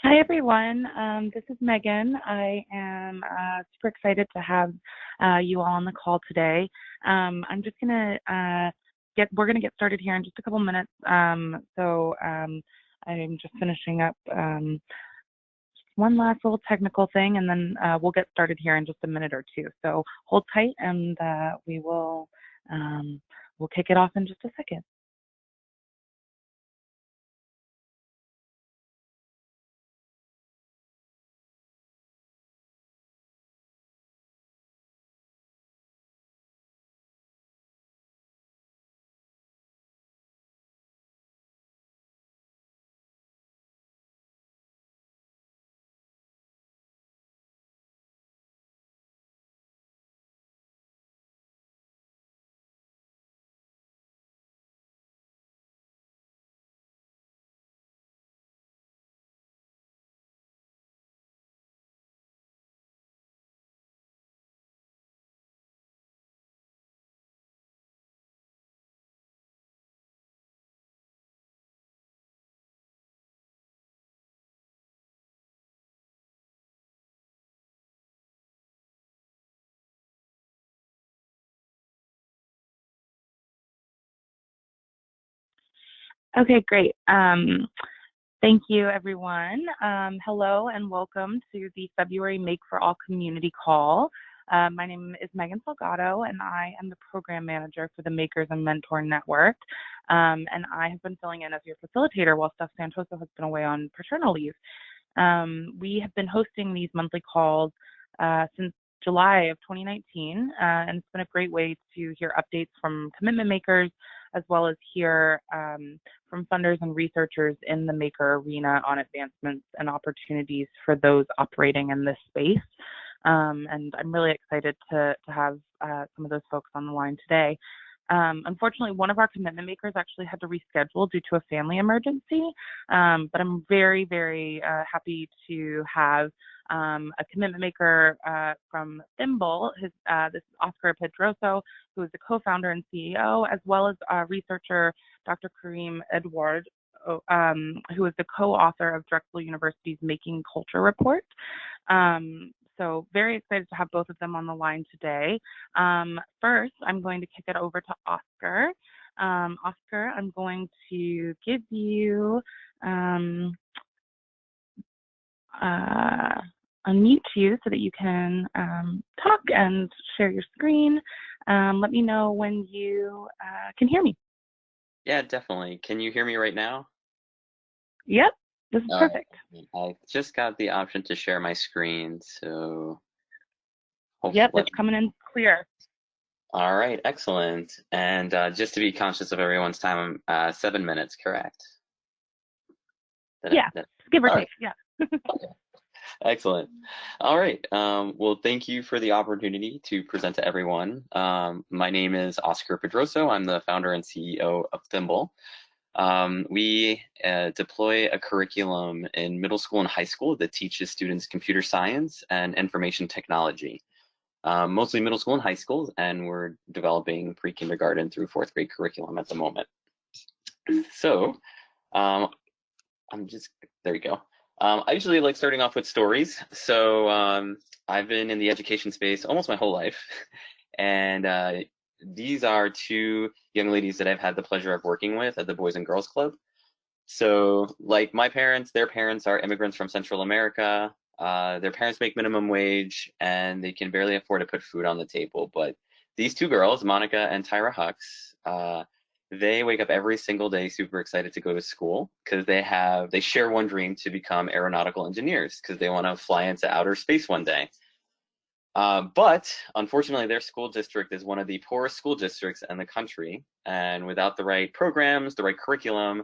Hi, everyone. This is Megan. I am super excited to have you all on the call today. I'm just gonna we're gonna get started here in just a couple minutes. I'm just finishing up one last little technical thing, and then we'll get started here in just a minute or two. So hold tight, and um, we'll kick it off in just a second. Okay, great. Thank you, everyone. Hello and welcome to the February Make for All community call. My name is Megan Salgado, and I am the program manager for the Makers and Mentor Network. And I have been filling in as your facilitator while Steph Santoso has been away on paternal leave. We have been hosting these monthly calls since July of 2019, and it's been a great way to hear updates from commitment makers, as well as hear from funders and researchers in the maker arena on advancements and opportunities for those operating in this space. And I'm really excited to have some of those folks on the line today. Unfortunately, one of our commitment makers actually had to reschedule due to a family emergency, but I'm very, very happy to have a commitment maker from Thimble. This is Oscar Pedroso, who is the co-founder and CEO, as well as researcher Dr. Kareem Edward, who is the co-author of Drexel University's Making Culture Report. So very excited to have both of them on the line today. First, I'm going to kick it over to Oscar. Oscar, I'm going to give you unmute you so that you can talk and share your screen. Let me know when you can hear me. Yeah, definitely. Can you hear me right now? Yep, this is perfect. I just got the option to share my screen, so Yep, hopefully. it's coming in clear. All right, excellent. And just to be conscious of everyone's time, 7 minutes, correct? Yeah, give or All right, take, yeah. okay. Excellent. All right. Well, thank you for the opportunity to present to everyone. My name is Oscar Pedroso. I'm the founder and CEO of Thimble. We deploy a curriculum in middle school and high school that teaches students computer science and information technology, mostly middle school and high schools, and we're developing pre-kindergarten through fourth grade curriculum at the moment. So there you go. I usually like starting off with stories. So I've been in the education space almost my whole life, and these are two young ladies that I've had the pleasure of working with at the Boys and Girls Club. So, like my parents, their parents are immigrants from Central America. Their parents make minimum wage and they can barely afford to put food on the table. But these two girls, Monica and Tyra Hux, they wake up every single day super excited to go to school because they share one dream to become aeronautical engineers because they want to fly into outer space one day. But unfortunately, their school district is one of the poorest school districts in the country, and without the right programs, the right curriculum,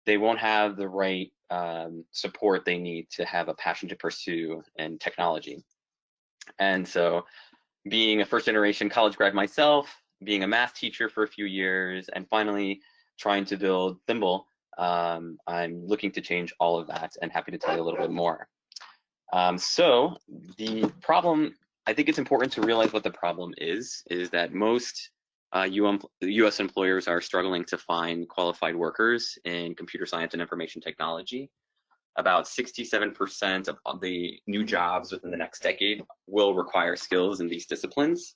they won't have the right support they need to have a passion to pursue in technology. And so being a first generation college grad myself, being a math teacher for a few years, and finally trying to build Thimble, I'm looking to change all of that and happy to tell you a little bit more. So the problem, I think it's important to realize what the problem is that most US employers are struggling to find qualified workers in computer science and information technology. about 67% of the new jobs within the next decade will require skills in these disciplines.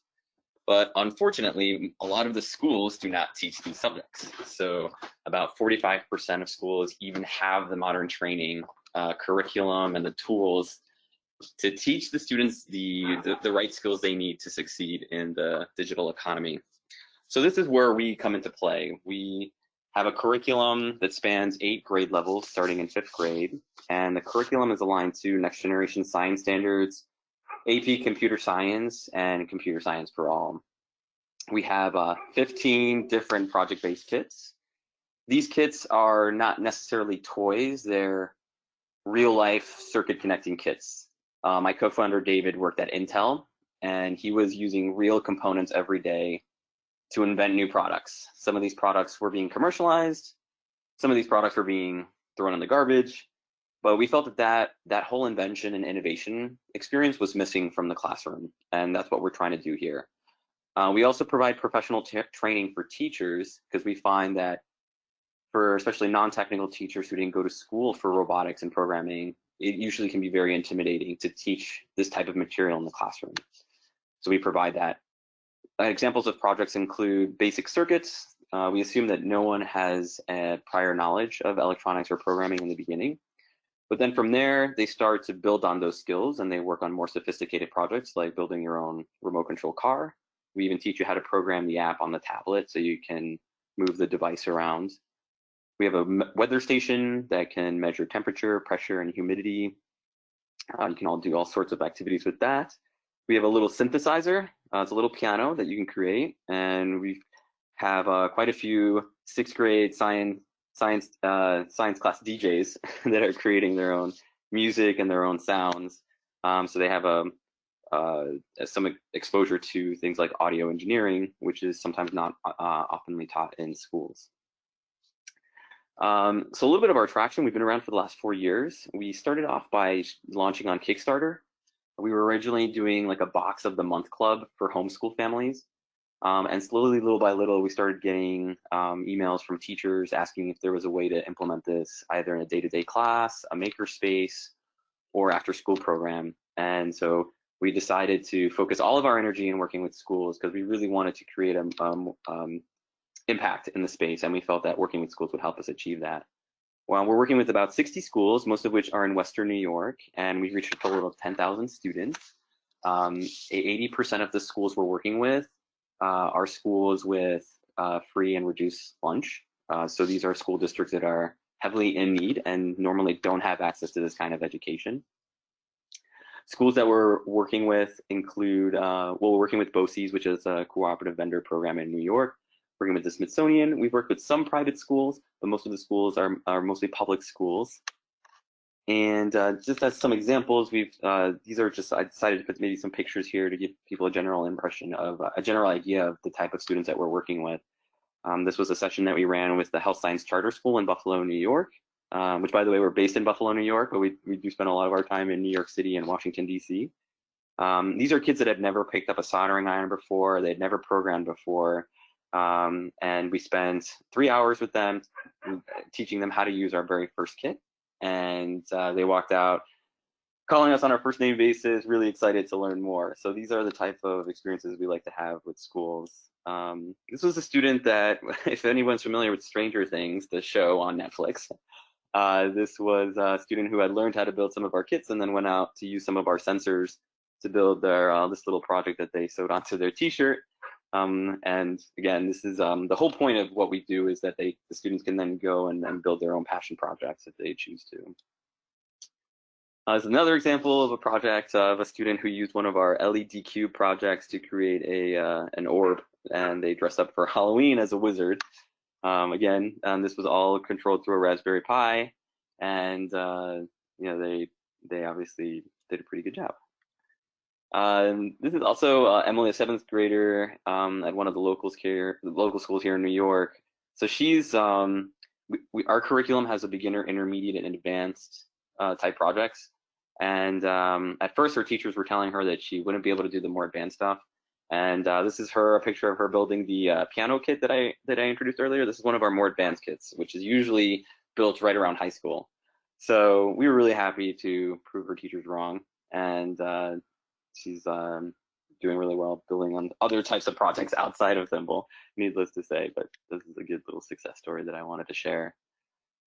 But unfortunately, a lot of the schools do not teach these subjects. So about 45% of schools even have the modern training curriculum and the tools to teach the students the right skills they need to succeed in the digital economy. So this is where we come into play. We have a curriculum that spans 8 grade levels starting in 5th grade, and the curriculum is aligned to next generation science standards, AP Computer Science, and Computer Science for All. We have 15 different project-based kits. These kits are not necessarily toys, they're real-life circuit connecting kits. My co-founder David worked at Intel, and he was using real components every day to invent new products. Some of these products were being commercialized, some of these products were being thrown in the garbage, but we felt that that whole invention and innovation experience was missing from the classroom, and that's what we're trying to do here. We also provide professional training for teachers, because we find that for especially non-technical teachers who didn't go to school for robotics and programming, it usually can be very intimidating to teach this type of material in the classroom. So we provide that. Examples of projects include basic circuits. We assume that no one has a prior knowledge of electronics or programming in the beginning. But then from there, they start to build on those skills and they work on more sophisticated projects like building your own remote control car. We even teach you how to program the app on the tablet so you can move the device around. We have a weather station that can measure temperature, pressure, and humidity. You can all do all sorts of activities with that. We have a little synthesizer. It's a little piano that you can create, and we have quite a few 6th grade science class DJs that are creating their own music and their own sounds. So they have some exposure to things like audio engineering, which is sometimes not oftenly taught in schools. So a little bit of our traction. We've been around for the last 4 years. We started off by launching on Kickstarter. We were originally doing like a box of the month club for homeschool families. And slowly, little by little, we started getting emails from teachers asking if there was a way to implement this either in a day-to-day class, a makerspace, or after-school program. And so we decided to focus all of our energy in working with schools because we really wanted to create an impact in the space, and we felt that working with schools would help us achieve that. Well, we're working with about 60 schools, most of which are in Western New York, and we've reached a total of 10,000 students. 80% of the schools we're working with are schools with free and reduced lunch. So these are school districts that are heavily in need and normally don't have access to this kind of education. Schools that we're working with include, well, we're working with BOCES, which is a cooperative vendor program in New York. Working with the Smithsonian. We've worked with some private schools, but most of the schools are mostly public schools. And just as some examples, these are just, I decided to put maybe some pictures here to give people a general impression of, a general idea of the type of students that we're working with. This was a session that we ran with the Health Science Charter School in Buffalo, New York, which by the way, we're based in Buffalo, New York, but we do spend a lot of our time in New York City and Washington, DC. These are kids that had never picked up a soldering iron before, they'd never programmed before. And we spent 3 hours with them teaching them how to use our very first kit, and they walked out calling us on our first name basis, really excited to learn more. So these are the type of experiences we like to have with schools. This was a student that, if anyone's familiar with Stranger Things, the show on Netflix, this was a student who had learned how to build some of our kits and then went out to use some of our sensors to build their this little project that they sewed onto their t-shirt. And again, this is the whole point of what we do is that the students can then go and build their own passion projects if they choose to. As another example of a project of a student who used one of our LED cube projects to create an orb, and they dressed up for Halloween as a wizard. Again, this was all controlled through a Raspberry Pi, and you know, they obviously did a pretty good job. This is also Emily, a 7th grader at one of the local schools here in New York. So she's, our curriculum has a beginner, intermediate, and advanced type projects. And at first her teachers were telling her that she wouldn't be able to do the more advanced stuff. And this is a picture of her building the piano kit that I introduced earlier. This is one of our more advanced kits, which is usually built right around high school. So we were really happy to prove her teachers wrong, and she's doing really well building on other types of projects outside of Thimble, needless to say, but this is a good little success story that I wanted to share.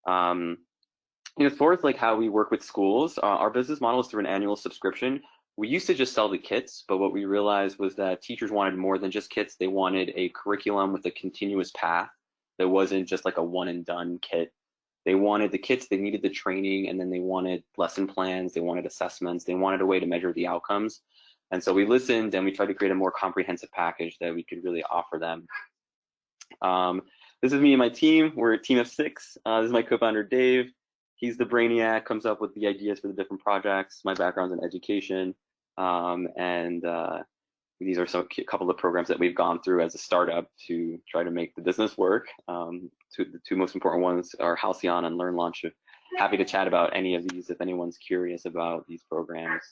As far as like how we work with schools, our business model is through an annual subscription. We used to just sell the kits, but what we realized was that teachers wanted more than just kits. They wanted a curriculum with a continuous path that wasn't just like a one and done kit. They wanted the kits, they needed the training, and then they wanted lesson plans, they wanted assessments, they wanted a way to measure the outcomes. And so we listened and we tried to create a more comprehensive package that we could really offer them. This is me and my team. We're a team of 6. This is my co-founder, Dave. He's the brainiac, comes up with the ideas for the different projects. My background's in education. These are a couple of programs that we've gone through as a startup to try to make the business work. The 2 most important ones are Halcyon and LearnLaunch. Happy to chat about any of these if anyone's curious about these programs.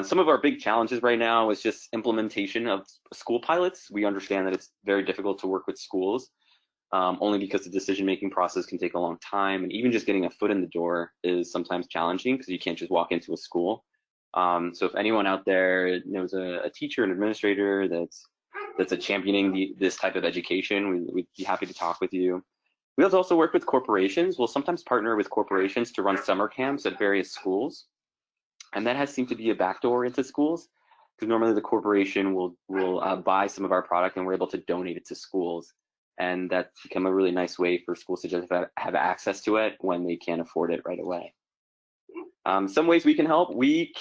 Some of our big challenges right now is just implementation of school pilots. We understand that it's very difficult to work with schools, only because the decision-making process can take a long time, and even just getting a foot in the door is sometimes challenging because you can't just walk into a school. So if anyone out there knows a teacher, an administrator that's championing this type of education, we'd be happy to talk with you. We also work with corporations. We'll sometimes partner with corporations to run summer camps at various schools. And that has seemed to be a backdoor into schools, because normally the corporation will buy some of our product and we're able to donate it to schools. And that's become a really nice way for schools to just have access to it when they can't afford it right away. Some ways we can help. We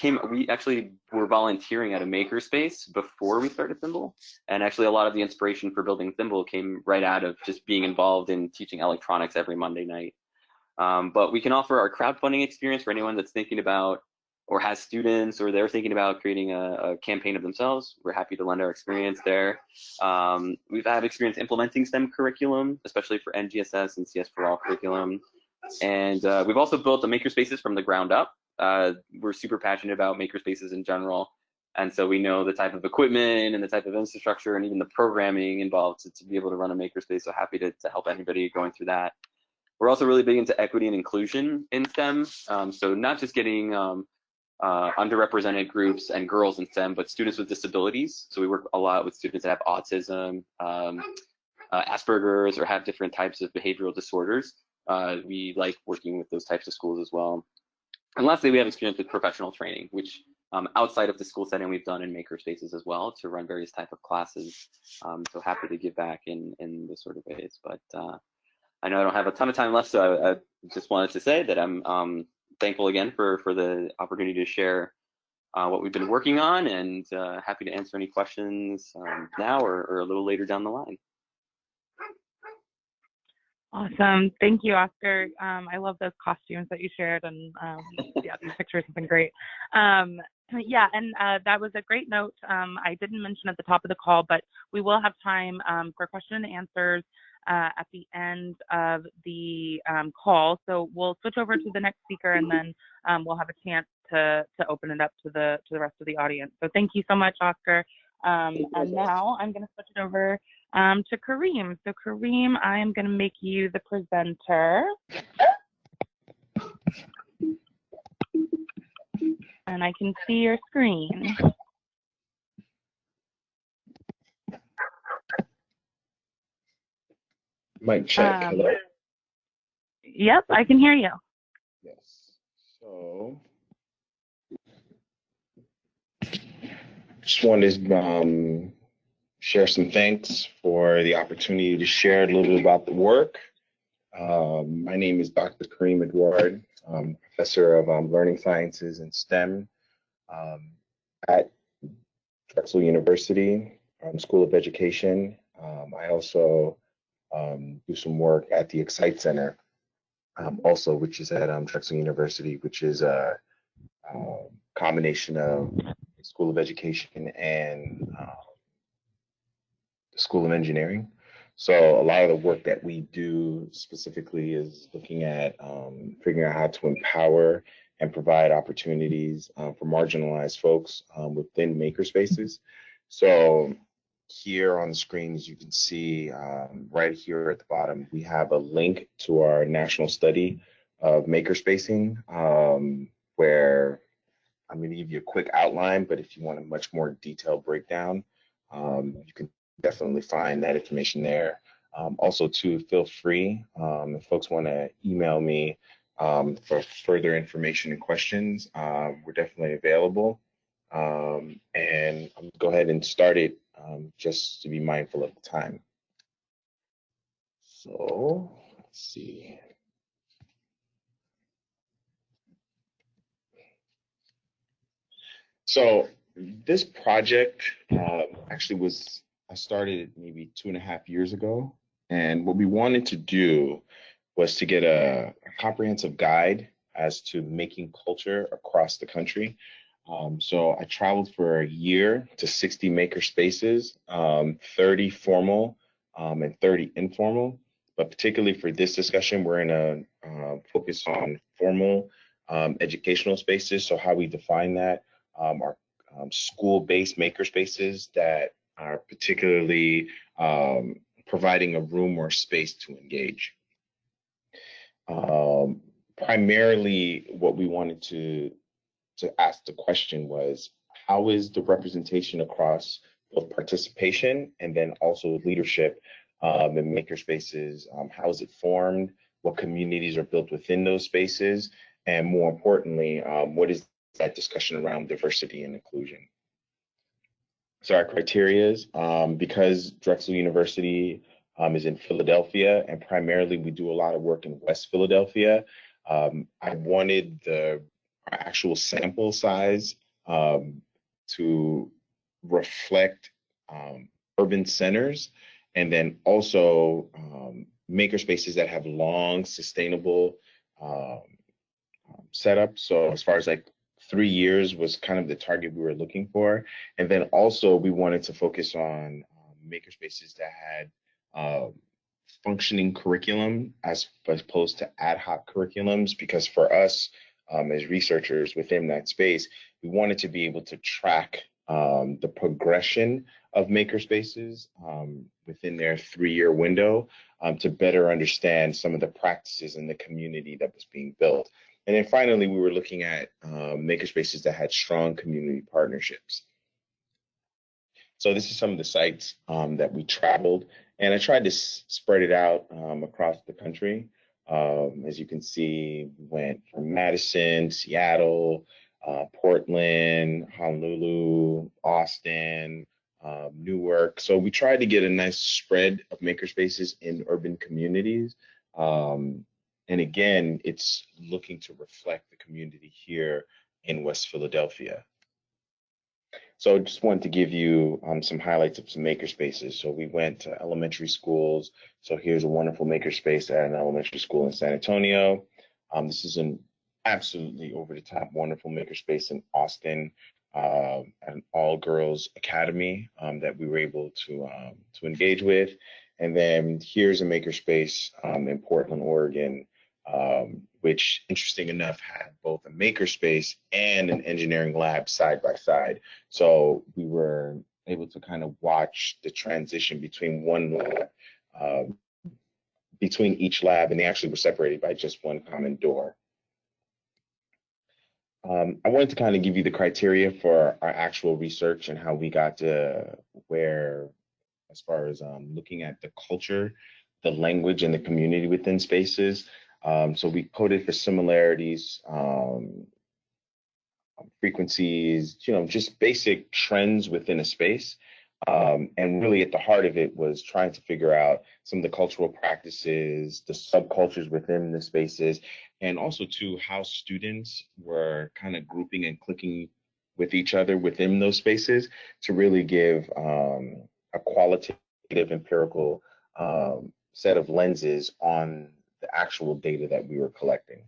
actually were volunteering at a makerspace before we started Thimble, and actually a lot of the inspiration for building Thimble came right out of just being involved in teaching electronics every Monday night. But we can offer our crowdfunding experience for anyone that's thinking about or has students or they're thinking about creating a campaign of themselves. We're happy to lend our experience there. We've had experience implementing STEM curriculum, especially for NGSS and CS for All curriculum. And we've also built the makerspaces from the ground up. We're super passionate about makerspaces in general. And so we know the type of equipment and the type of infrastructure and even the programming involved to be able to run a makerspace. So happy to help anybody going through that. We're also really big into equity and inclusion in STEM. So not just getting underrepresented groups and girls in STEM, but students with disabilities. So we work a lot with students that have autism, Asperger's, or have different types of behavioral disorders. We like working with those types of schools as well. And lastly, we have experience with professional training, which outside of the school setting, we've done in makerspaces as well to run various type of classes. So happy to give back in those sort of ways. But I know I don't have a ton of time left, so I just wanted to say that I'm thankful again for the opportunity to share what we've been working on, and happy to answer any questions now or a little later down the line. Awesome. Thank you, Oscar. I love those costumes that you shared, and yeah, these pictures have been great. Yeah, and that was a great note. I didn't mention at the top of the call, but we will have time for question and answers at the end of the call. So we'll switch over to the next speaker, and then we'll have a chance to open it up to the rest of the audience. So thank you so much, Oscar. And now I'm going to switch it over to Kareem. So Kareem, I am going to make you the presenter. And I can see your screen. Mic check. Hello. Yep, I can hear you. Yes. So just wanted to share some thanks for the opportunity to share a little bit about the work. My name is Dr. Kareem Edouard. I'm professor of learning sciences and STEM at Drexel University School of Education. I also do some work at the Excite Center, also, which is at Drexel University, which is a combination of School of Education and the School of Engineering. So a lot of the work that we do specifically is looking at figuring out how to empower and provide opportunities for marginalized folks within makerspaces. So here on the screen, as you can see right here at the bottom, we have a link to our national study of makerspacing, where I'm going to give you a quick outline, but if you want a much more detailed breakdown, you can definitely find that information there. Also, too, feel free if folks want to email me for further information and questions. We're definitely available. And I'll go ahead and start it just to be mindful of the time. So let's see. So this project actually I started maybe 2.5 years ago. And what we wanted to do was to get a comprehensive guide as to making culture across the country. So I traveled for a year to 60 maker spaces, 30 formal and 30 informal. But particularly for this discussion, we're going to focus on formal educational spaces. So how we define that are school-based maker spaces that are particularly providing a room or space to engage. Primarily, what we wanted to ask the question was, how is the representation across both participation and then also leadership in maker spaces? How is it formed? What communities are built within those spaces? And more importantly, what is that discussion around diversity and inclusion? So our criteria is, because Drexel University is in Philadelphia, and primarily we do a lot of work in West Philadelphia, I wanted our actual sample size to reflect urban centers, and then also maker spaces that have long, sustainable setup. So as far as like 3 years was kind of the target we were looking for. And then also we wanted to focus on maker spaces that had functioning curriculum as opposed to ad hoc curriculums, because for us as researchers within that space, we wanted to be able to track the progression of maker spaces within their 3-year window to better understand some of the practices in the community that was being built. And then finally, we were looking at makerspaces that had strong community partnerships. So this is some of the sites that we traveled, and I tried to spread it out across the country. As you can see, we went from Madison, Seattle, Portland, Honolulu, Austin, Newark. So we tried to get a nice spread of makerspaces in urban communities. And again, it's looking to reflect the community here in West Philadelphia. So I just wanted to give you some highlights of some makerspaces. So we went to elementary schools. So here's a wonderful makerspace at an elementary school in San Antonio. This is an absolutely over-the-top wonderful makerspace in Austin, at an all-girls academy that we were able to engage with. And then here's a makerspace in Portland, Oregon, which, interesting enough, had both a makerspace and an engineering lab side by side. So we were able to kind of watch the transition between one lab, between each lab, and they actually were separated by just one common door. I wanted to kind of give you the criteria for our actual research and how we got to where, as far as looking at the culture, the language, and the community within spaces. So we coded for similarities, frequencies, just basic trends within a space. And really at the heart of it was trying to figure out some of the cultural practices, the subcultures within the spaces, and also too how students were kind of grouping and clicking with each other within those spaces to really give a qualitative empirical set of lenses on the actual data that we were collecting.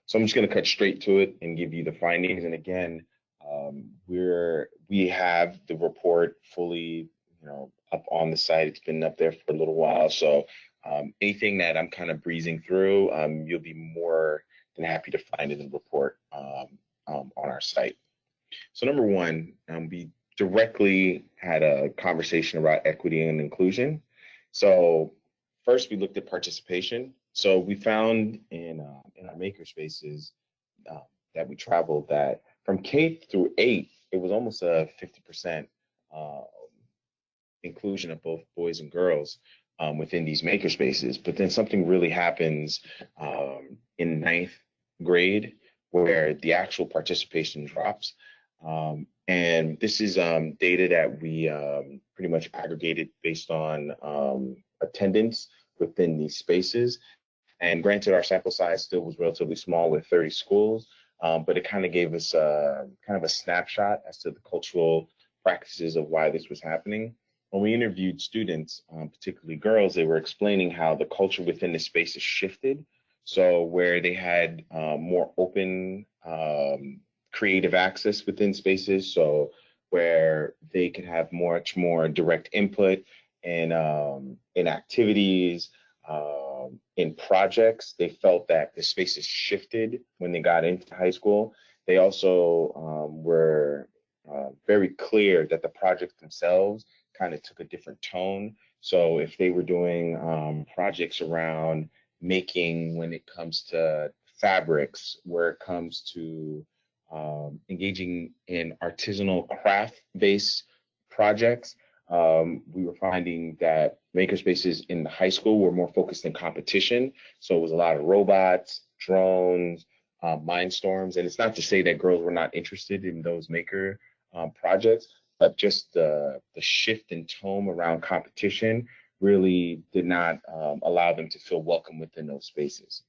So I'm just going to cut straight to it and give you the findings. And again, we have the report fully, up on the site. It's been up there for a little while. So anything that I'm kind of breezing through, you'll be more than happy to find in the report on our site. So number one, we directly had a conversation about equity and inclusion. So first we looked at participation. So we found in our maker spaces uh, that we traveled that from K through 8, it was almost a 50% uh, inclusion of both boys and girls within these maker spaces. But then something really happens in ninth grade where the actual participation drops. And this is data that we pretty much aggregated based on attendance within these spaces. And granted, our sample size still was relatively small with 30 schools, but it kind of gave us kind of a snapshot as to the cultural practices of why this was happening. When we interviewed students, particularly girls, they were explaining how the culture within the space has shifted. So where they had more open creative access within spaces, so where they could have much more direct input in activities, in projects. They felt that the spaces shifted when they got into high school. They also were very clear that the projects themselves kind of took a different tone. So if they were doing projects around making when it comes to fabrics, where it comes to engaging in artisanal craft-based projects, we were finding that makerspaces in the high school were more focused in competition. So it was a lot of robots, drones, mindstorms. And it's not to say that girls were not interested in those maker projects, but just the shift in tone around competition really did not allow them to feel welcome within those spaces.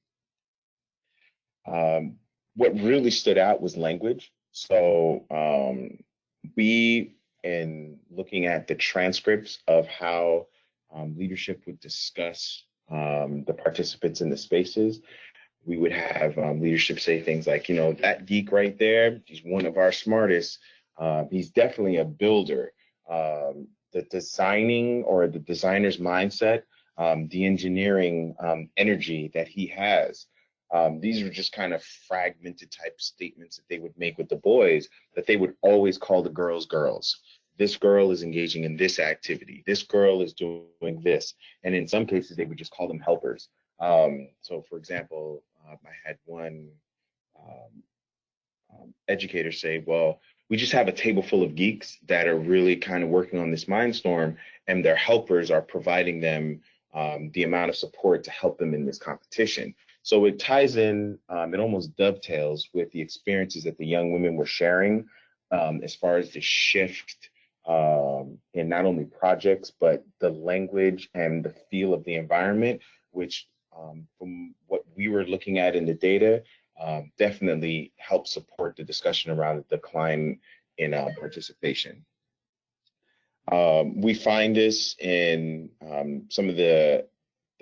What really stood out was language. So we, in looking at the transcripts of how leadership would discuss the participants in the spaces, we would have leadership say things like, you know, that geek right there, he's one of our smartest. He's definitely a builder. The designing or the designer's mindset, the engineering energy that he has. These were just kind of fragmented type statements that they would make with the boys, that they would always call the girls girls. This girl is engaging in this activity. This girl is doing this. And in some cases, they would just call them helpers. So for example, I had one educator say, well, we just have a table full of geeks that are really kind of working on this mindstorm, and their helpers are providing them the amount of support to help them in this competition. So it ties in, it almost dovetails with the experiences that the young women were sharing as far as the shift in not only projects, but the language and the feel of the environment, which from what we were looking at in the data, definitely help support the discussion around the decline in participation. We find this in some of the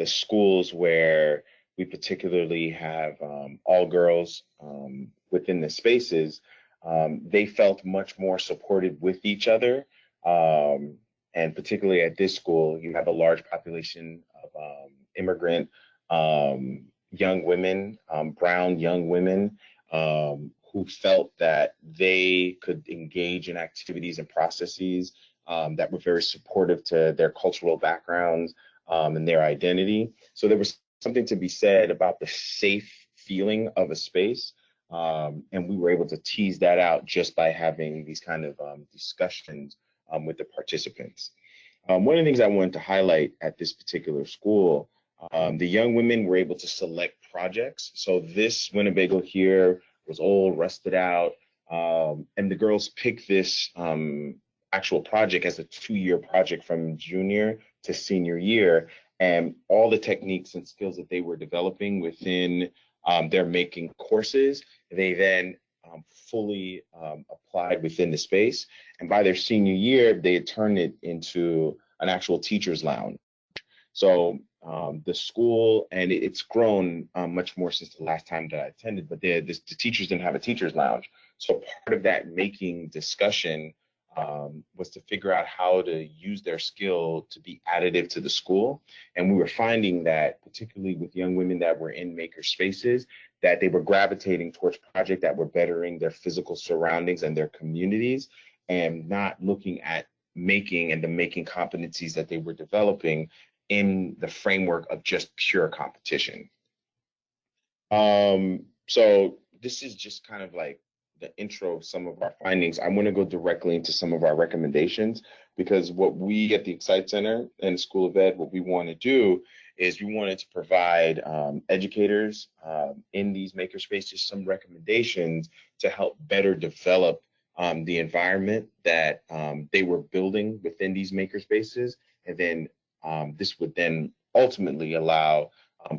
schools where we particularly have all girls within the spaces. They felt much more supported with each other. And particularly at this school, you have a large population of immigrant young women, brown young women, who felt that they could engage in activities and processes that were very supportive to their cultural backgrounds and their identity. So there was something to be said about the safe feeling of a space. And we were able to tease that out just by having these kind of discussions with the participants. One of the things I wanted to highlight at this particular school, the young women were able to select projects. So this Winnebago here was old, rusted out, and the girls picked this actual project as a 2-year project from junior to senior year. And all the techniques and skills that they were developing within their making courses, they then fully applied within the space. And by their senior year, they had turned it into an actual teacher's lounge. So the school, and it's grown much more since the last time that I attended, but the teachers didn't have a teacher's lounge. So part of that making discussion was to figure out how to use their skill to be additive to the school. And we were finding that, particularly with young women that were in maker spaces, that they were gravitating towards projects that were bettering their physical surroundings and their communities, and not looking at making and the making competencies that they were developing in the framework of just pure competition. So this is just kind of like the intro of some of our findings. I want to go directly into some of our recommendations, because what we at the Excite Center and School of Ed, what we want to do is we wanted to provide educators in these makerspaces some recommendations to help better develop the environment that they were building within these makerspaces. And then this would then ultimately allow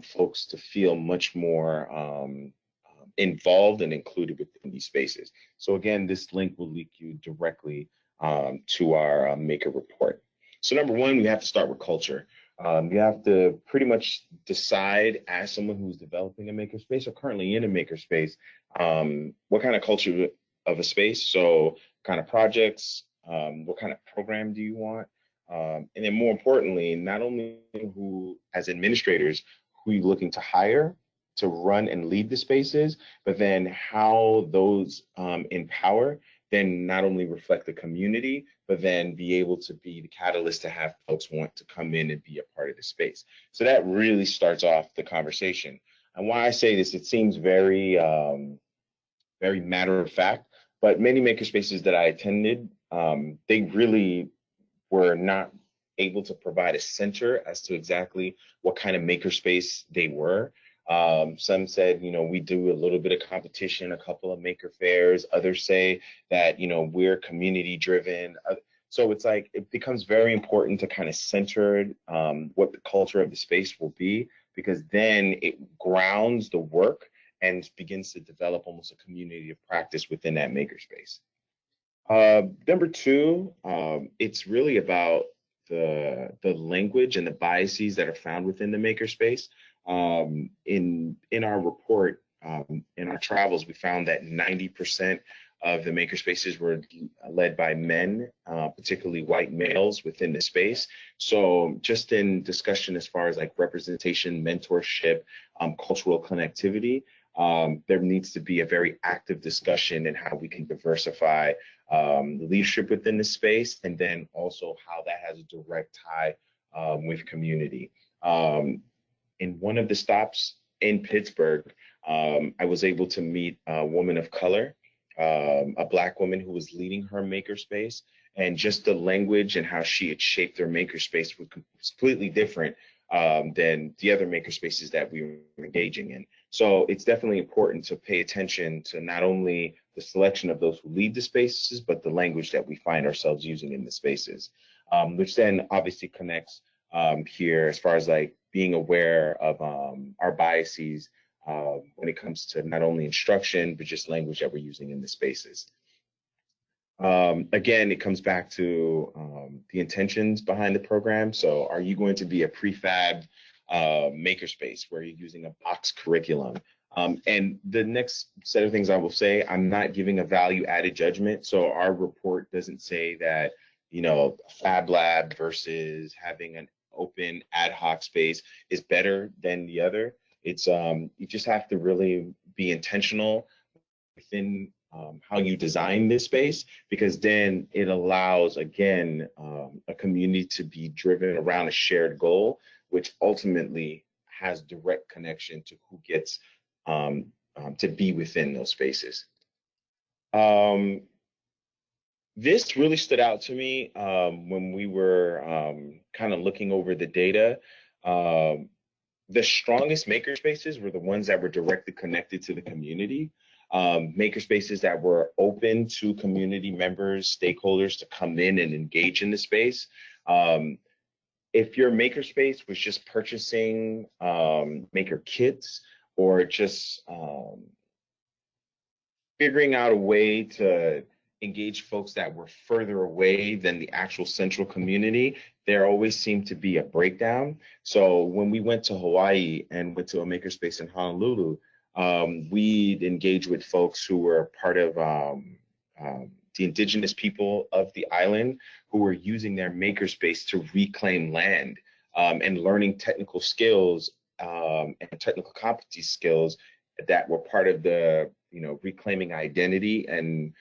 folks to feel much more involved and included within these spaces. So again, this link will link you directly to our maker report. So number one, we have to start with culture. You have to pretty much decide, as someone who's developing a makerspace or currently in a makerspace, what kind of culture of a space. So what kind of projects, what kind of program do you want? And then more importantly, not only who, as administrators, who you're looking to hire to run and lead the spaces, but then how those empower, then not only reflect the community, but then be able to be the catalyst to have folks want to come in and be a part of the space. So that really starts off the conversation. And why I say this, it seems very, very matter of fact, but many makerspaces that I attended, they really were not able to provide a center as to exactly what kind of makerspace they were. Some said, we do a little bit of competition, a couple of maker fairs. Others say that, we're community driven. So it's like, it becomes very important to kind of center what the culture of the space will be, because then it grounds the work and begins to develop almost a community of practice within that makerspace. Number two, it's really about the language and the biases that are found within the makerspace. In our report, in our travels, we found that 90% of the makerspaces were led by men, particularly white males within the space. So just in discussion as far as like representation, mentorship, cultural connectivity, there needs to be a very active discussion in how we can diversify leadership within the space, and then also how that has a direct tie with community. In one of the stops in Pittsburgh, I was able to meet a woman of color, a Black woman who was leading her makerspace, and just the language and how she had shaped their makerspace was completely different than the other makerspaces that we were engaging in. So it's definitely important to pay attention to not only the selection of those who lead the spaces, but the language that we find ourselves using in the spaces, which then obviously connects here as far as like being aware of our biases when it comes to not only instruction, but just language that we're using in the spaces. Again, it comes back to the intentions behind the program. So are you going to be a prefab makerspace where you're using a box curriculum? And the next set of things I will say, I'm not giving a value added judgment. So our report doesn't say that, Fab Lab versus having an open ad hoc space is better than the other. It's you just have to really be intentional within how you design this space, because then it allows, again, a community to be driven around a shared goal, which ultimately has direct connection to who gets to be within those spaces. This really stood out to me when we were kind of looking over the data. The strongest makerspaces were the ones that were directly connected to the community. Makerspaces that were open to community members, stakeholders to come in and engage in the space. If your makerspace was just purchasing maker kits or just figuring out a way to engage folks that were further away than the actual central community, there always seemed to be a breakdown. So when we went to Hawaii and went to a makerspace in Honolulu, we engaged with folks who were part of the indigenous people of the island, who were using their makerspace to reclaim land and learning technical skills and technical competency skills that were part of the, reclaiming identity and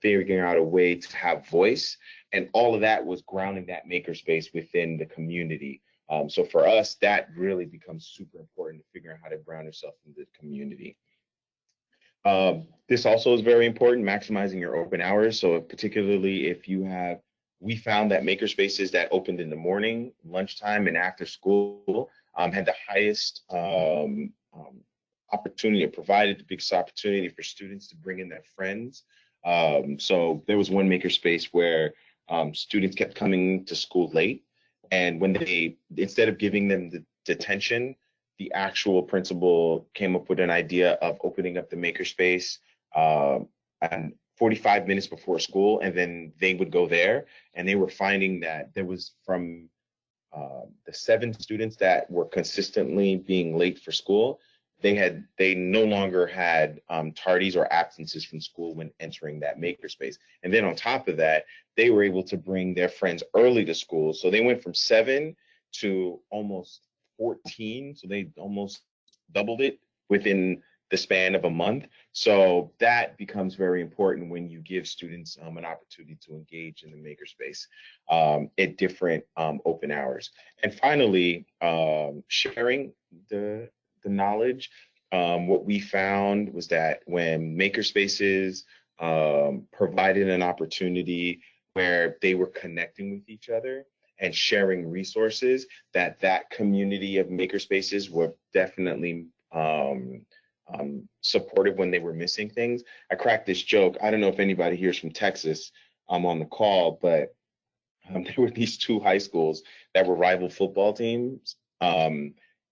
figuring out a way to have voice. And all of that was grounding that makerspace within the community, So for us, that really becomes super important to figure out how to ground yourself in the community. This also is very important, maximizing your open hours. So particularly if you have, we found that makerspaces that opened in the morning, lunchtime, and after school had the highest opportunity, it provided the biggest opportunity for students to bring in their friends. So there was one makerspace where students kept coming to school late, and when they, instead of giving them the detention, the actual principal came up with an idea of opening up the makerspace and 45 minutes before school, and then they would go there, and they were finding that there was from the 7 students that were consistently being late for school, they no longer had tardies or absences from school when entering that makerspace. And then on top of that, they were able to bring their friends early to school. So they went from 7 to almost 14. So they almost doubled it within the span of a month. So that becomes very important when you give students an opportunity to engage in the makerspace at different open hours. And finally, sharing the knowledge. What we found was that when makerspaces provided an opportunity where they were connecting with each other and sharing resources, that community of makerspaces were definitely supportive when they were missing things. I cracked this joke. I don't know if anybody here is from Texas on the call, but there were these 2 high schools that were rival football teams.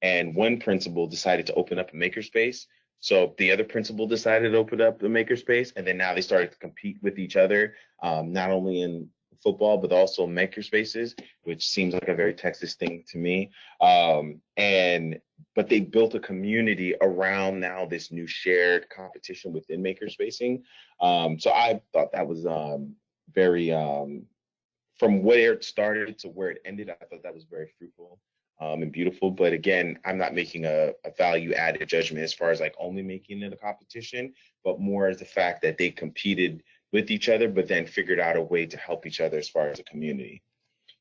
And one principal decided to open up a makerspace. So the other principal decided to open up the makerspace, and then now they started to compete with each other, not only in football, but also makerspaces, which seems like a very Texas thing to me. But they built a community around now this new shared competition within makerspacing. So I thought that was very, from where it started to where it ended, I thought that was very fruitful and beautiful. But again, I'm not making a value added judgment as far as like only making it a competition, but more as the fact that they competed with each other, but then figured out a way to help each other as far as a community.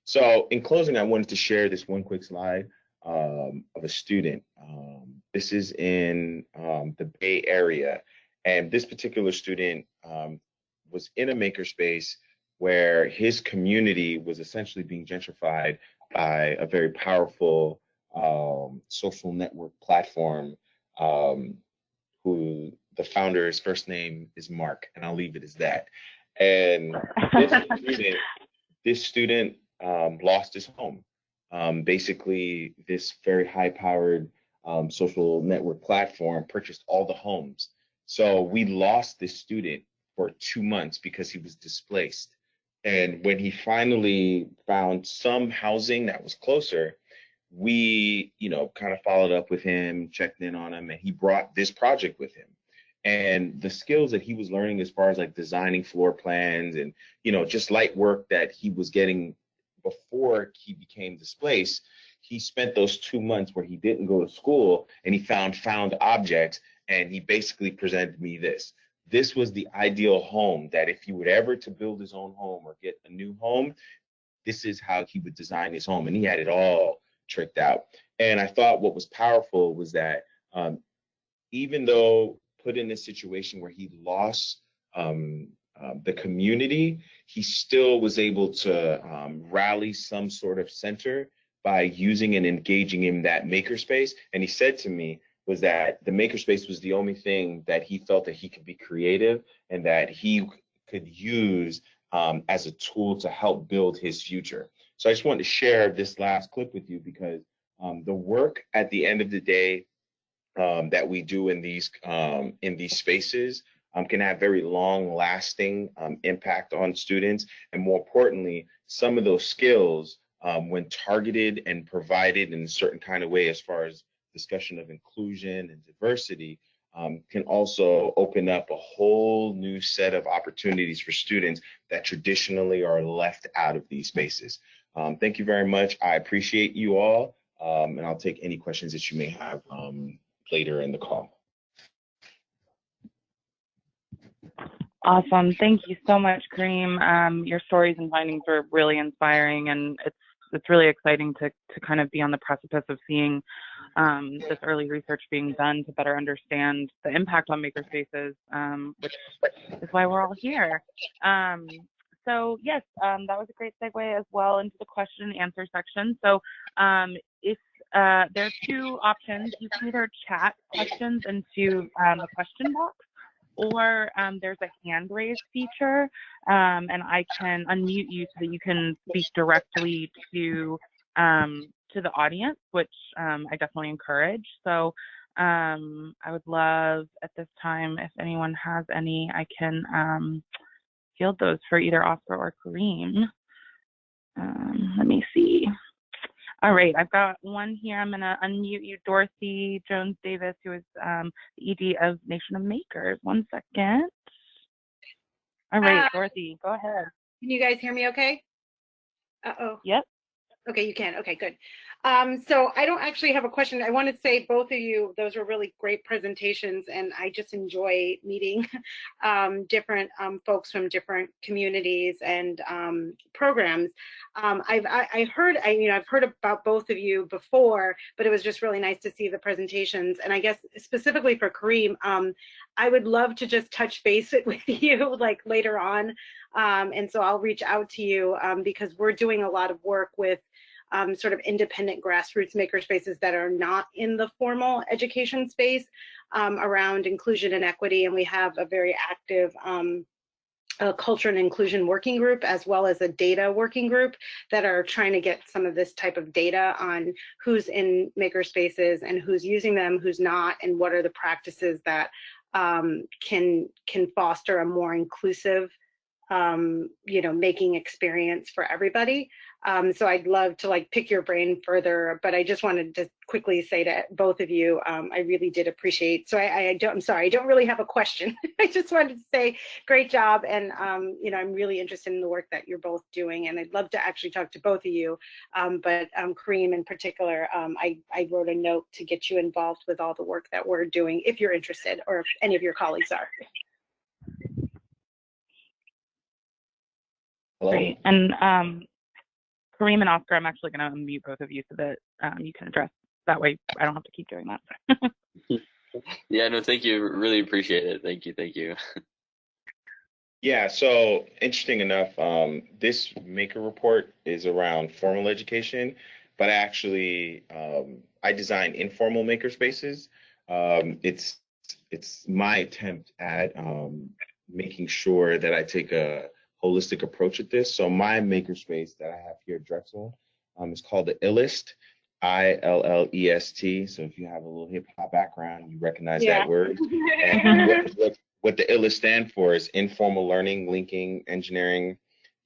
So in closing, I wanted to share this one quick slide of a student. This is in the Bay Area. And this particular student was in a makerspace where his community was essentially being gentrified by a very powerful social network platform who the founder's first name is Mark, and I'll leave it as that. And this student lost his home. Basically, this very high-powered social network platform purchased all the homes. So we lost this student for 2 months because he was displaced. And when he finally found some housing that was closer, we, kind of followed up with him, checked in on him, and he brought this project with him. And the skills that he was learning as far as like designing floor plans and, just light work that he was getting before he became displaced, he spent those 2 months where he didn't go to school and he found objects, and he basically presented me this. This was the ideal home that if he would ever to build his own home or get a new home, this is how he would design his home. And he had it all tricked out. And I thought what was powerful was that even though put in this situation where he lost the community, he still was able to rally some sort of center by using and engaging in that makerspace. And he said to me was that the makerspace was the only thing that he felt that he could be creative and that he could use as a tool to help build his future. So I just wanted to share this last clip with you because the work at the end of the day that we do in these spaces can have very long-lasting impact on students, and more importantly, some of those skills, when targeted and provided in a certain kind of way, as far as discussion of inclusion and diversity, can also open up a whole new set of opportunities for students that traditionally are left out of these spaces. Thank you very much. I appreciate you all, and I'll take any questions that you may have later in the call. Awesome. Thank you so much, Kareem. Your stories and findings were really inspiring, and it's it's really exciting to kind of be on the precipice of seeing this early research being done to better understand the impact on makerspaces, which is why we're all here. So yes, that was a great segue as well into the question and answer section. So if there are two options, you can either chat questions into the question box, or there's a hand raise feature, and I can unmute you so that you can speak directly to the audience, which I definitely encourage. So I would love at this time, if anyone has any, I can field those for either Oscar or Kareem. Let me see. All right, I've got one here. I'm going to unmute you, Dorothy Jones Davis, who is the ED of Nation of Makers. One second. All right, Dorothy, go ahead. Can you guys hear me okay? Uh-oh. Yep. Okay, you can. Okay, good. So I don't actually have a question. I want to say both of you, those were really great presentations, and I just enjoy meeting different folks from different communities and programs. I've heard about both of you before, but it was just really nice to see the presentations. And I guess specifically for Kareem, I would love to just touch base with you like later on. And so I'll reach out to you because we're doing a lot of work with sort of independent grassroots makerspaces that are not in the formal education space around inclusion and equity. And we have a very active culture and inclusion working group, as well as a data working group that are trying to get some of this type of data on who's in makerspaces and who's using them, who's not, and what are the practices that can foster a more inclusive making experience for everybody. So I'd love to like pick your brain further, but I just wanted to quickly say to both of you, I really did appreciate. So I'm sorry, I don't really have a question. I just wanted to say great job. And, I'm really interested in the work that you're both doing, and I'd love to actually talk to both of you. But Kareem in particular, I wrote a note to get you involved with all the work that we're doing, if you're interested, or if any of your colleagues are. Great. And Kareem and Oscar, I'm actually going to unmute both of you so that you can address. That way I don't have to keep doing that. Yeah, no, thank you. Really appreciate it. Thank you. Thank you. Yeah, so interesting enough, this maker report is around formal education, but actually I design informal maker spaces. It's my attempt at making sure that I take a holistic approach at this. So my makerspace that I have here at Drexel is called the Illest, ILLEST. So if you have a little hip hop background, you recognize that word. And what the Illest stand for is informal learning, linking engineering,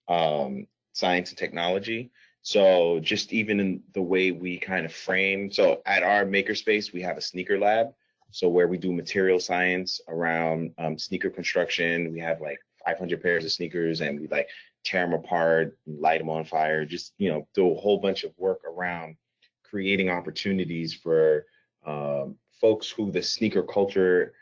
science and technology. So just even in the way we kind of frame, so at our makerspace, we have a sneaker lab. So where we do material science around sneaker construction. We have like 500 pairs of sneakers, and we like tear them apart, light them on fire, just, do a whole bunch of work around creating opportunities for folks who the sneaker culture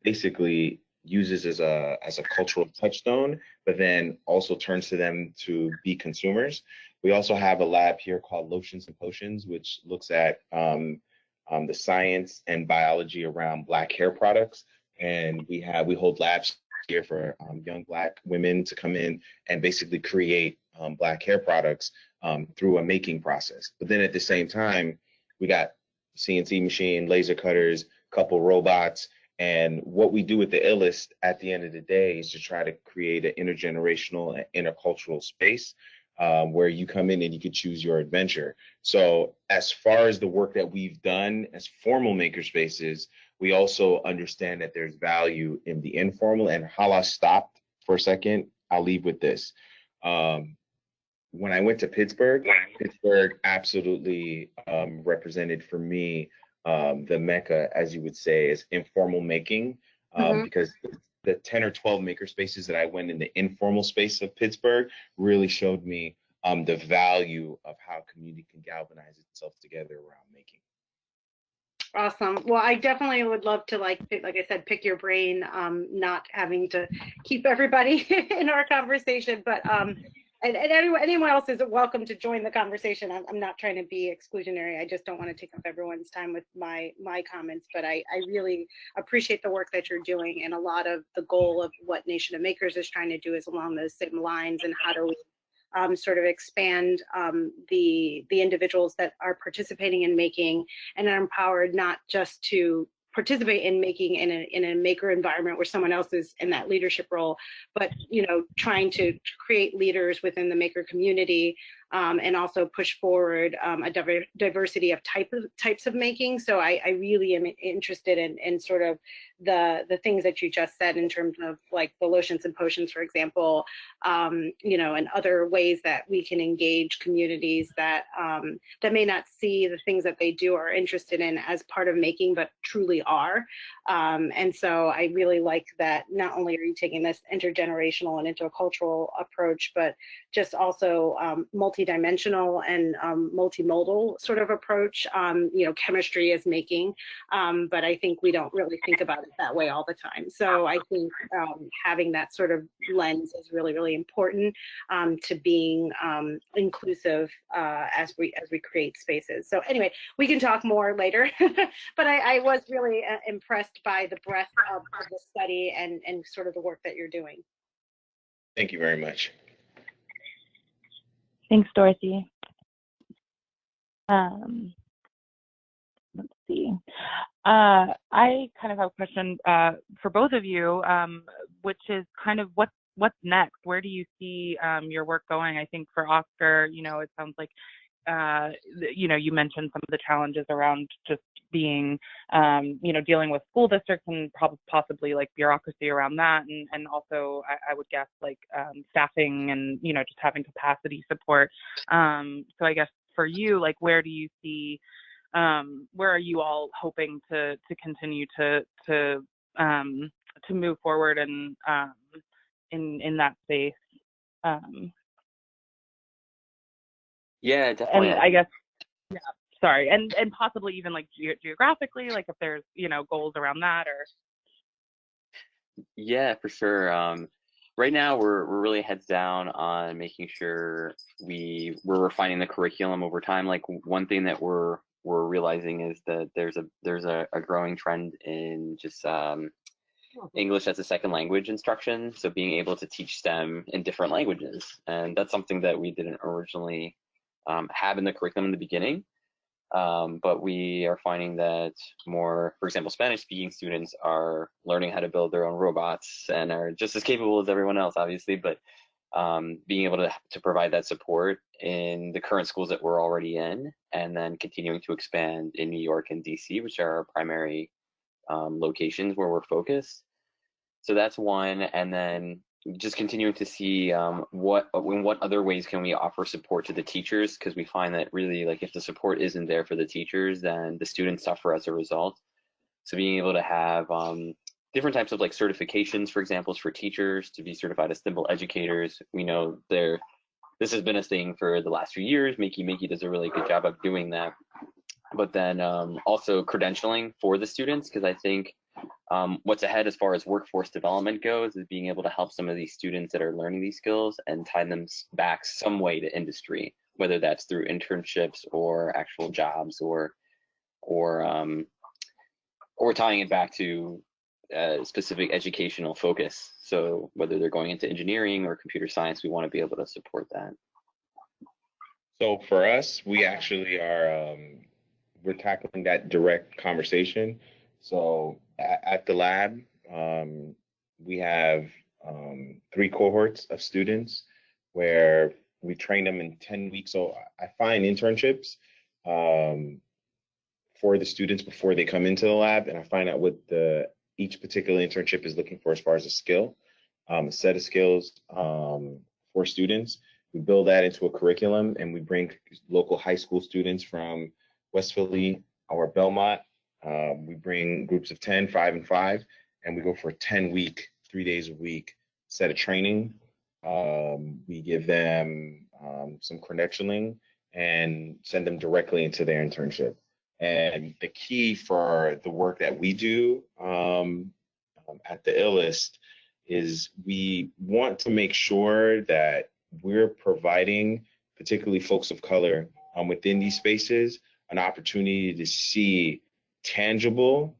basically uses as a cultural touchstone, but then also turns to them to be consumers. We also have a lab here called Lotions and Potions, which looks at the science and biology around Black hair products. And we hold labs here for young Black women to come in and basically create Black hair products through a making process. But then at the same time, we got CNC machine, laser cutters, couple robots. And what we do with the Illest at the end of the day is to try to create an intergenerational and intercultural space where you come in and you could choose your adventure. So as far as the work that we've done as formal makerspaces, we also understand that there's value in the informal. And Hala stopped for a second. I'll leave with this. When I went to Pittsburgh absolutely represented for me the mecca, as you would say, is informal making, because the 10 or 12 maker spaces that I went in the informal space of Pittsburgh really showed me the value of how community can galvanize itself together around making. Awesome. Well, I definitely would love to, like I said, pick your brain, not having to keep everybody in our conversation, but And anyone else is welcome to join the conversation. I'm not trying to be exclusionary. I just don't want to take up everyone's time with my comments, but I really appreciate the work that you're doing, and a lot of the goal of what Nation of Makers is trying to do is along those same lines, and how do we sort of expand the individuals that are participating in making and are empowered not just to participate in making in a maker environment where someone else is in that leadership role, but trying to create leaders within the maker community, and also push forward a diversity of types of making. So I really am interested in sort of the things that you just said in terms of like the lotions and potions, for example, and other ways that we can engage communities that that may not see the things that they do or are interested in as part of making, but truly are. And so I really like that not only are you taking this intergenerational and intercultural approach, but just also multidimensional and multimodal sort of approach. Chemistry is making, but I think we don't really think about it that way all the time. So I think having that sort of lens is really, really important to being inclusive as we create spaces. So anyway, we can talk more later, but I was really impressed by the breadth of the study and sort of the work that you're doing. Thank you very much. Thanks, Dorothy. Let's see. I kind of have a question for both of you, which is kind of what's next? Where do you see your work going? I think for Oscar, it sounds like you mentioned some of the challenges around just being, dealing with school districts and possibly like bureaucracy around that. And also I would guess like staffing and, just having capacity support. So I guess for you, like, where do you see, where are you all hoping to continue to move forward and in that space? Yeah, definitely. And I guess, yeah, sorry, and possibly even like geographically, like if there's goals around that or. Yeah, for sure. Right now we're really heads down on making sure we're refining the curriculum over time. Like one thing that we're realizing is that there's a growing trend in just English as a second language instruction. So being able to teach STEM in different languages, and that's something that we didn't originally have in the curriculum in the beginning. But we are finding that more, for example, Spanish-speaking students are learning how to build their own robots and are just as capable as everyone else, obviously. But being able to provide that support in the current schools that we're already in, and then continuing to expand in New York and DC, which are our primary locations where we're focused. So that's one, and then just continuing to see what other ways can we offer support to the teachers, because we find that really, like, if the support isn't there for the teachers, then the students suffer as a result. So being able to have different types of like certifications, for example, for teachers to be certified as STIMBL educators. We know this has been a thing for the last few years. Makey does a really good job of doing that. But then also credentialing for the students, because I think what's ahead as far as workforce development goes is being able to help some of these students that are learning these skills and tie them back some way to industry, whether that's through internships or actual jobs or tying it back to a specific educational focus. So whether they're going into engineering or computer science, we want to be able to support that. So for us, we actually are we're tackling that direct conversation. So at the lab, we have 3 cohorts of students where we train them in 10 weeks. So I find internships for the students before they come into the lab, and I find out what each particular internship is looking for as far as a skill, a set of skills for students. We build that into a curriculum, and we bring local high school students from West Philly or Belmont. We bring groups of 10, 5 and 5, and we go for a 10-week, 3 days a week set of training. We give them some credentialing and send them directly into their internship. And the key for the work that we do at the ILLIST is we want to make sure that we're providing, particularly folks of color within these spaces, an opportunity to see tangible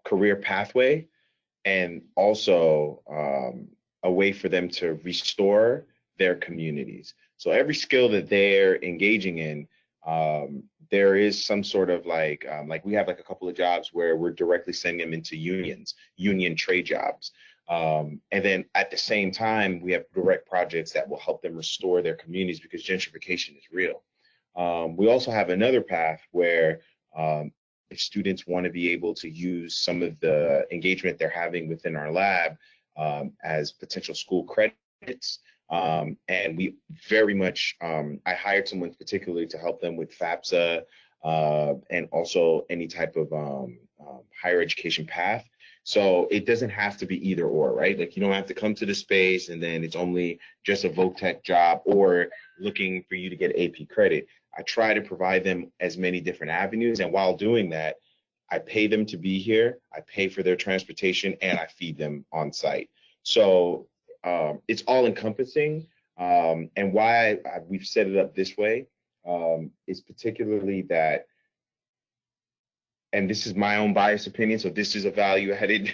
career pathway, and also a way for them to restore their communities. So every skill that they're engaging in, there is some sort of like we have like a couple of jobs where we're directly sending them into union trade jobs. And then at the same time, we have direct projects that will help them restore their communities because gentrification is real. We also have another path where if students want to be able to use some of the engagement they're having within our lab as potential school credits. And we very much, I hired someone particularly to help them with FAFSA and also any type of higher education path. So it doesn't have to be either or, right? Like you don't have to come to the space and then it's only just a VOTech job or looking for you to get AP credit. I try to provide them as many different avenues. And while doing that, I pay them to be here, I pay for their transportation, and I feed them on site. So it's all encompassing. And why we've set it up this way is particularly that, and this is my own biased opinion, so this is a value-added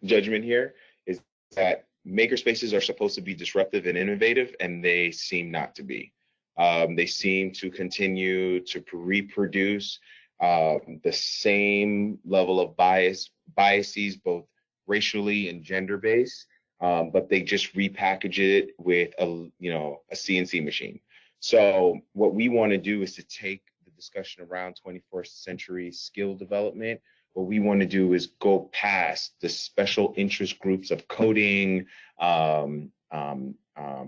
judgment here, is that makerspaces are supposed to be disruptive and innovative, and they seem not to be. They seem to continue to reproduce the same level of biases, both racially and gender-based, but they just repackage it with a CNC machine. So what we want to do is to take the discussion around 21st century skill development. What we want to do is go past the special interest groups of coding,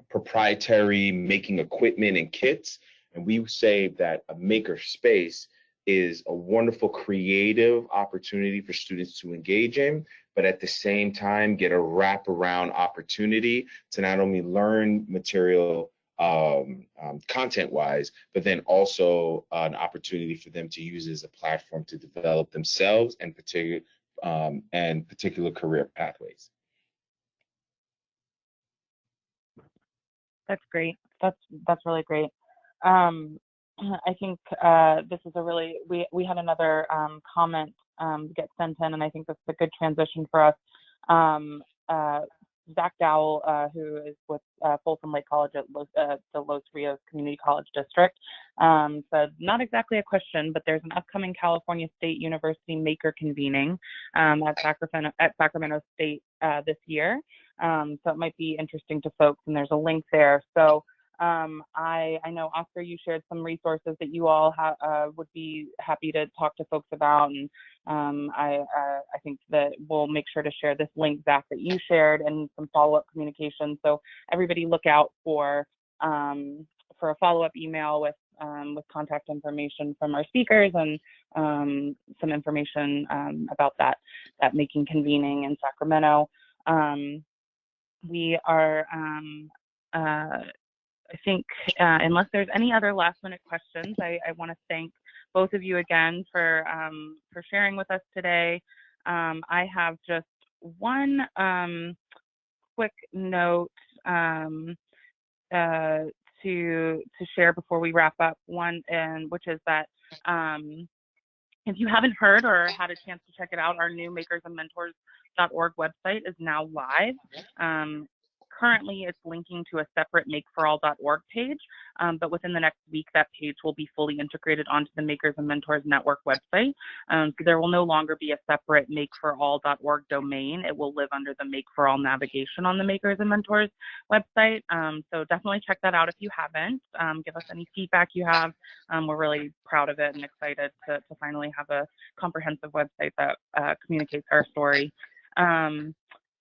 proprietary making equipment and kits, and we say that a maker space is a wonderful creative opportunity for students to engage in, but at the same time get a wraparound opportunity to not only learn material content-wise, but then also an opportunity for them to use as a platform to develop themselves and particular career pathways. That's great. That's really great. I think this is a really, we had another comment get sent in, and I think that's a good transition for us. Zach Dowell, who is with Folsom Lake College at the Los Rios Community College District, said, not exactly a question, but there's an upcoming California State University Maker convening at Sacramento State this year. So it might be interesting to folks, and there's a link there. So I know, Oscar, you shared some resources that you all would be happy to talk to folks about, and I think that we'll make sure to share this link, Zach, that you shared, and some follow-up communication. So everybody look out for a follow-up email with contact information from our speakers and some information about that making convening in Sacramento. We are I think unless there's any other last minute questions, I want to thank both of you again for sharing with us today. I have just one quick note to share before we wrap up, which is that if you haven't heard or had a chance to check it out, our new makersandmentors.org website is now live. Currently, it's linking to a separate makeforall.org page, but within the next week, that page will be fully integrated onto the Makers and Mentors Network website. So there will no longer be a separate makeforall.org domain. It will live under the Make for All navigation on the Makers and Mentors website. So definitely check that out if you haven't. Give us any feedback you have. We're really proud of it and excited to finally have a comprehensive website that communicates our story.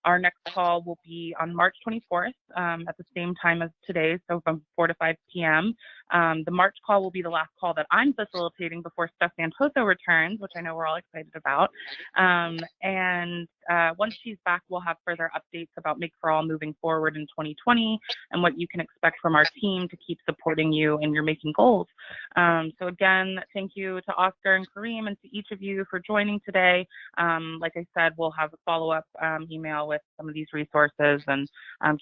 Our next call will be on March 24th at the same time as today, so from 4 to 5 p.m. The March call will be the last call that I'm facilitating before Steph Santoso returns, which I know we're all excited about. And once she's back, we'll have further updates about Make for All moving forward in 2020 and what you can expect from our team to keep supporting you in your making goals. So again, thank you to Oscar and Kareem and to each of you for joining today. Like I said, we'll have a follow-up email with some of these resources and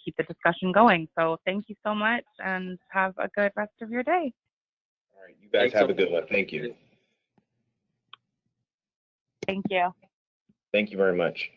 keep the discussion going. So thank you so much and have a good rest of your day. All right, you guys have a good one. Thank you. Thank you. Thank you very much.